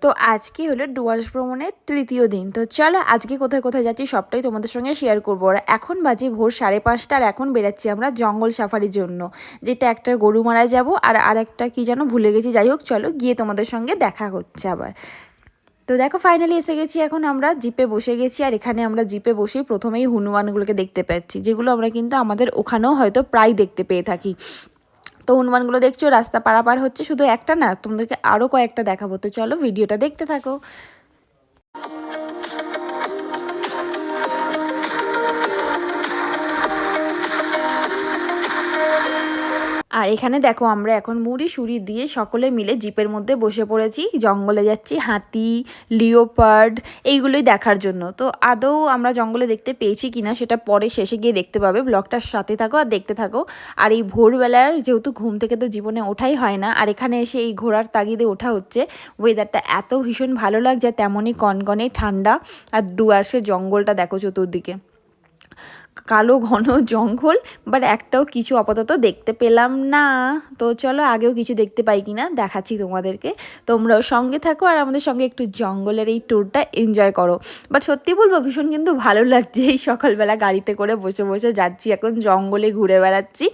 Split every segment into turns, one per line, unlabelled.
তো আজকে হলো ডুয়ার্স ভ্রমণের তৃতীয় দিন। তো চলো আজকে কোথায় কোথায় যাচ্ছি সবটাই তোমাদের সঙ্গে শেয়ার করবো। আর এখন বাজে ভোর 5:30 আর এখন বেরাচ্ছি আমরা জঙ্গল সাফারির জন্য, যেটা একটা গরুমারায় যাব আর একটা কি যেন ভুলে গেছি। যাই হোক চলো গিয়ে তোমাদের সঙ্গে দেখা হচ্ছে আবার। তো দেখো ফাইনালি এসে গেছি, এখন আমরা জিপে বসে গেছি। আর এখানে আমরা জিপে বসেই প্রথমেই হনুমানগুলোকে দেখতে পাচ্ছি, যেগুলো আমরা কিন্তু আমাদের ওখানেও হয়তো প্রায় দেখতে পেয়ে থাকি। তো হনুমানগুলো দেখছো রাস্তা পারাপার হচ্ছে, শুধু একটা না, তোমাদেরকে আরও কয়েকটা দেখাবো। তো চলো ভিডিওটা দেখতে থাকো। আর এখানে দেখো আমরা এখন মুড়ি সুড়ি দিয়ে সকলে মিলে জিপের মধ্যে বসে পড়েছি, জঙ্গলে যাচ্ছি। হাতি, লিওপার্ড এইগুলোই দেখার জন্য। তো আদৌ আমরা জঙ্গলে দেখতে পেয়েছি কিনা সেটা পরে শেষে গিয়ে দেখতে পাবে। ব্লগটার সাথে থাকো আর দেখতে থাকো। আর এই ভোরবেলার যেহেতু ঘুম থেকে তো জীবনে ওঠাই হয় না, আর এখানে এসে এই ঘোড়ার তাগিদে ওঠা হচ্ছে। ওয়েদারটা এত ভীষণ ভালো লাগছে, তেমনই কনকনে ঠান্ডা। আর ডুয়ার্সের জঙ্গলটা দেখো চতুর্দিকে, কালো ঘন জঙ্গল, বাট একটাও কিছু আপাতত দেখতে পেলাম না। তো চলো আগেও কিছু দেখতে পাই কিনা দেখাচ্ছি তোমাদেরকে, তোমরাও সঙ্গে থাকো আর আমাদের সঙ্গে একটু জঙ্গলের এই ট্যুরটা এনজয় করো। বাট সত্যি বলবো ভীষণ কিন্তু ভালো লাগছে, এই সকালবেলা গাড়িতে করে বসে বসে যাচ্ছি, এখন জঙ্গলে ঘুরে বেড়াচ্ছি।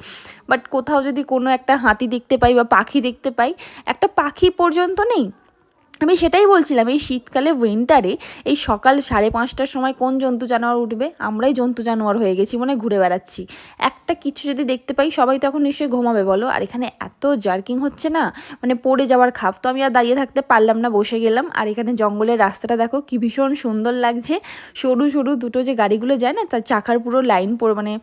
বাট কোথাও যদি কোনো একটা হাতি দেখতে পাই বা পাখি দেখতে পাই, একটা পাখি পর্যন্ত নেই। আমি সেটাই বলছিলাম, এই শীতকালে উইন্টারে এই সকাল 5:30টার সময় কোন জন্তু জানোয়ার উঠবে? আমরাই জন্তু জানোয়ার হয়ে গেছি, মনে ঘুরে বেড়াচ্ছি। একটা কিছু যদি দেখতে পাই সবাই তখন নিশ্চয়ই ঘুমাবে বলো। আর এখানে এত জার্কিং হচ্ছে না, মানে পড়ে যাওয়ার খাপ। তো আমি আর দাঁড়িয়ে থাকতে পারলাম না, বসে গেলাম। আর এখানে জঙ্গলের রাস্তাটা দেখো কি ভীষণ সুন্দর লাগছে। সরু সরু দুটো যে গাড়িগুলো যায় না, তার চাকার পুরো লাইন পড়ে, মানে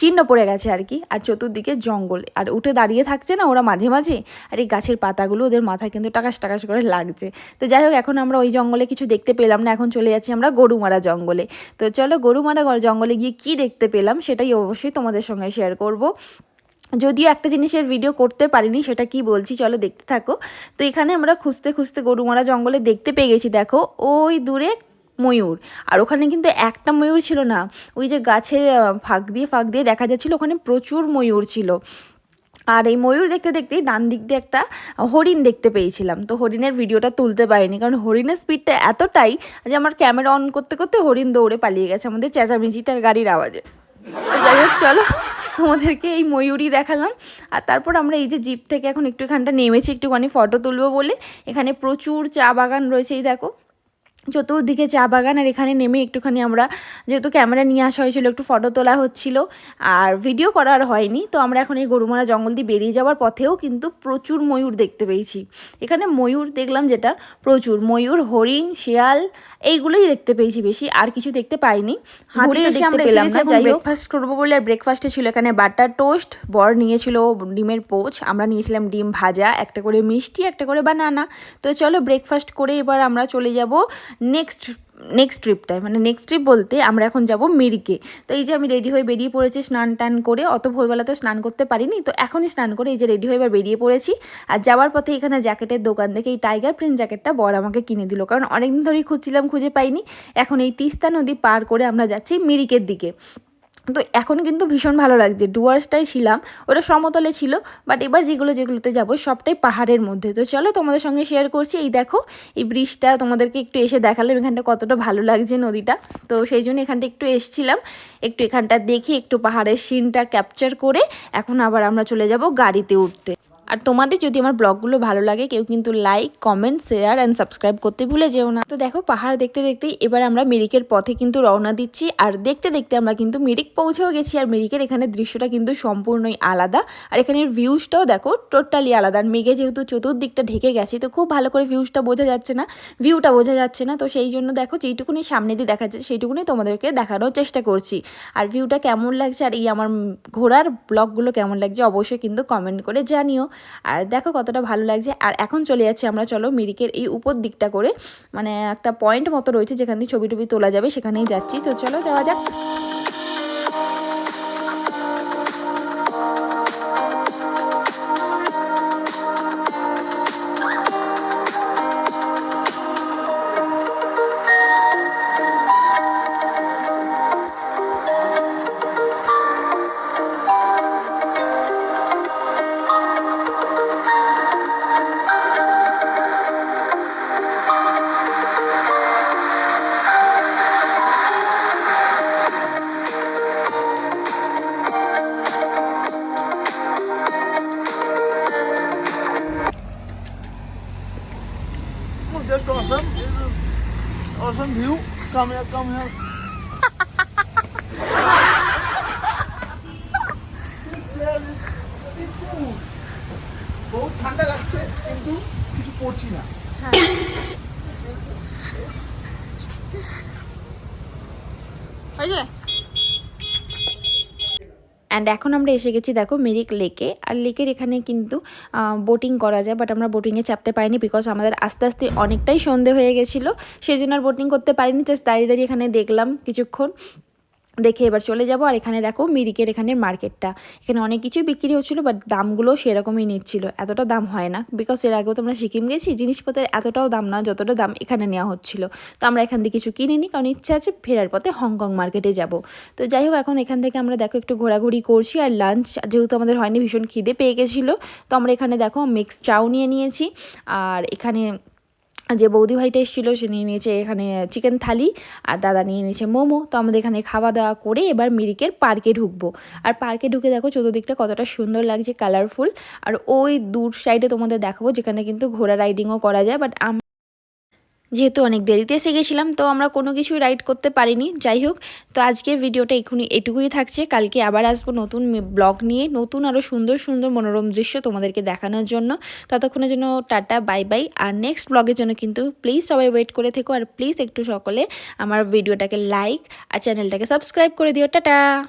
চিহ্ন পড়ে গেছে আর কি। আর চতুর্দিকে জঙ্গল, আর উঠে দাঁড়িয়ে থাকছে না ওরা মাঝে মাঝে, আর এই গাছের পাতাগুলো ওদের মাথায় কিন্তু টাকাস টাকাস করে লাগছে। তো যাই হোক এখন আমরা ওই জঙ্গলে কিছু দেখতে পেলাম না, এখন চলে যাচ্ছি আমরা গরুমারা জঙ্গলে। তো চলো গরুমারা জঙ্গলে গিয়ে কি দেখতে পেলাম সেটাই অবশ্যই তোমাদের সঙ্গে শেয়ার করব। যদিও একটা জিনিসের ভিডিও করতে পারিনি, সেটা কি বলছি চলো দেখতে থাকো। তো এখানে আমরা খুঁজতে খুঁজতে গরুমারা জঙ্গলে দেখতে পেয়ে গেছি, দেখো ওই দূরে ময়ূর। আর ওখানে কিন্তু একটা ময়ূর ছিল না, ওই যে গাছের ফাঁক দিয়ে দেখা যাচ্ছিল, ওখানে প্রচুর ময়ূর ছিল। আর এই ময়ূর দেখতে দেখতেই ডান দিক দিয়ে একটা হরিণ দেখতে পেয়েছিলাম। তো হরিণের ভিডিওটা তুলতে পারিনি, কারণ হরিণের স্পিডটা এতটাই যে আমার ক্যামেরা অন করতে করতে হরিণ দৌড়ে পালিয়ে গেছে আমাদের চেঁচামেচিতে আর গাড়ির আওয়াজে। তো যাই হোক চলো তোমাদেরকে এই ময়ূরই দেখালাম। আর তারপর আমরা এই যে জিপ থেকে এখন একটু এখানটা নেমেছি একটুখানি ফটো তুলবো বলে। এখানে প্রচুর চা বাগান রয়েছে, এই দেখো চতুর্দিকে চা বাগান। আর এখানে নেমে একটুখানি আমরা, যেহেতু ক্যামেরা নিয়ে আসা হয়েছিল, একটু ফটো তোলা হচ্ছিল, আর ভিডিও করা আর হয়নি। তো আমরা এখন এই গরুমারা জঙ্গল দিয়ে বেরিয়ে যাওয়ার পথেও কিন্তু প্রচুর ময়ূর দেখতে পেয়েছি। এখানে ময়ূর দেখলাম, যেটা প্রচুর ময়ূর, হরিণ, শিয়াল এইগুলোই দেখতে পেয়েছি বেশি, আর কিছু দেখতে পাইনি। ঘুরে এসে আমরা পেলাম না। যাই হোক ব্রেকফাস্ট করবো বলে, আর ব্রেকফাস্টে ছিল এখানে বাটার টোস্ট, বর নিয়েছিল ডিমের পোচ, আমরা নিয়েছিলাম ডিম ভাজা, একটা করে মিষ্টি, একটা করে বানানা। তো চলো ব্রেকফাস্ট করে এবার আমরা চলে যাব নেক্সট ট্রিপটায়, মানে নেক্সট ট্রিপ বলতে আমরা এখন যাব মিরিকে। তো এই যে আমি রেডি হয়ে বেরিয়ে পড়েছি, স্নান টান করে, অত ভোরবেলা তো স্নান করতে পারিনি, তো এখনই স্নান করে এই যে রেডি হয়ে এবার বেরিয়ে পড়েছি। আর যাওয়ার পথে এখানে জ্যাকেটের দোকান থেকে এই টাইগার প্রিন্ট জ্যাকেটটা বর আমাকে কিনে দিল, কারণ অনেকদিন ধরেই খুঁজছিলাম, খুঁজে পাইনি। এখন এই তিস্তা নদী পার করে আমরা যাচ্ছি মিরিকের দিকে। তো এখন কিন্তু ভীষণ ভালো লাগছে। ডুয়ার্সটাই ছিলাম, ওটা সমতলে ছিল, বাট এবার যেগুলোতে যাব সবটাই পাহাড়ের মধ্যে। তো চলো তোমাদের সঙ্গে শেয়ার করছি। এই দেখো এই ব্রিজটা তোমাদেরকে একটু এসে দেখালাম, এখানটা কতটা ভালো লাগছে নদীটা। তো সেই জন্য এখানটা একটু এসছিলাম, একটু এখানটা দেখি, একটু পাহাড়ের সিনটা ক্যাপচার করে এখন আবার আমরা চলে যাব গাড়িতে উঠতে। আর তোমাদের যদি আমার ব্লগগুলো ভালো লাগে, কেউ কিন্তু like, comment, share and subscribe করতে ভুলে যেও না। তো দেখো পাহাড় দেখতে দেখতেই এবার আমরা মিরিকের পথে কিন্তু রওনা দিচ্ছি। আর দেখতে দেখতে আমরা কিন্তু মিরিক পৌঁছেও গেছি। আর মিরিকের এখানে দৃশ্যটা কিন্তু সম্পূর্ণই আলাদা, আর এখানের ভিউজটাও দেখো টোটালি আলাদা। আর মেঘে যেহেতু চতুর্দিকটা ঢেকে গেছে, তো খুব ভালো করে ভিউটা বোঝা যাচ্ছে না। তো সেই জন্য দেখো যেইটুকুনি সামনে দিয়ে দেখা যাচ্ছে সেইটুকুনি তোমাদেরকে দেখানোর চেষ্টা করছি। আর ভিউটা কেমন লাগছে আর এই আমার ঘোরার ব্লগগুলো কেমন লাগছে অবশ্যই কিন্তু কমেন্ট করে জানিও। আর দেখো কতটা ভালো লাগছে। আর এখন চলে যাচ্ছি আমরা, চলো মিরিকের এই উপর দিকটা করে, মানে একটা পয়েন্ট মতো রয়েছে যেখান দিয়ে ছবি টবি তোলা যাবে, সেখানেই যাচ্ছি। তো চলো যাওয়া যাক।
just awesome. This is awesome view. Come here, come here. This chair is pretty cool. बहुत ঠান্ডা লাগছে কিন্তু কিছু পড়ছি না।
অ্যান্ড এখন আমরা এসে গেছি দেখো মিরিক লেকে। আর লেকের এখানে কিন্তু বোটিং করা যায়, বাট আমরা বোটিংয়ে চাপতে পারিনি বিকজ আমাদের আস্তে আস্তে অনেকটাই সন্ধে হয়ে গেছিলো, সেই জন্য আর বোটিং করতে পারিনি। জাস্ট দাঁড়িয়ে দাঁড়িয়ে এখানে দেখলাম কিছুক্ষণ, দেখে এবার চলে যাব। আর এখানে দেখো মিরিকের এখানের মার্কেটটা, এখানে অনেক কিছুই বিক্রি হচ্ছিলো, বাট দামগুলো সেরকমই নিচ্ছিল, এতটা দাম হয় না বিকজ এর আগেও তো আমরা সিকিম গেছি, জিনিসপত্রের এতটাও দাম না যতটা দাম এখানে নেওয়া হচ্ছিল। তো আমরা এখান থেকে কিছু কিনিনি, কারণ ইচ্ছা আছে ফেরার পথে হংকং মার্কেটে যাব। তো যাই হোক, এখন এখান থেকে আমরা দেখো একটু ঘোরাঘুরি করছি। আর লাঞ্চ যেহেতু আমাদের হয়নি, ভীষণ খিদে পেয়ে গেছিলো, তো আমরা এখানে দেখো মিক্সড চাউ নিয়ে নিয়েছি। আর এখানে যে বৌদি ভাইটা এসেছিলো সে নিয়ে নিয়েছে এখানে চিকেন থালি, আর দাদা নিয়ে নিয়েছে মোমো। তো আমাদের এখানে খাওয়া দাওয়া করে এবার মিরিকের পার্কে ঢুকবো। আর পার্কে ঢুকে দেখো চতুর্দিকটা কতটা সুন্দর লাগছে, কালারফুল। আর ওই দূর সাইডে তোমাদের দেখাবো যেখানে কিন্তু ঘোড়া রাইডিংও করা যায়, বাট যেহেতু অনেক দেরিতে এসে গেছিলাম তো আমরা কোনো কিছুই রাইড করতে পারিনি। যাই হোক, তো আজকের ভিডিওটা এটুকুই থাকছে। কালকে আবার আসবো নতুন ব্লগ নিয়ে, নতুন আরও সুন্দর সুন্দর মনোরম দৃশ্য তোমাদেরকে দেখানোর জন্য। ততক্ষণের জন্য টাটা, বাই বাই। আর নেক্সট ব্লগের জন্য কিন্তু প্লিজ সবাই ওয়েট করে থেকো, আর প্লিজ একটু সকলে আমার ভিডিওটাকে লাইক আর চ্যানেলটাকে সাবস্ক্রাইব করে দিও। টাটা।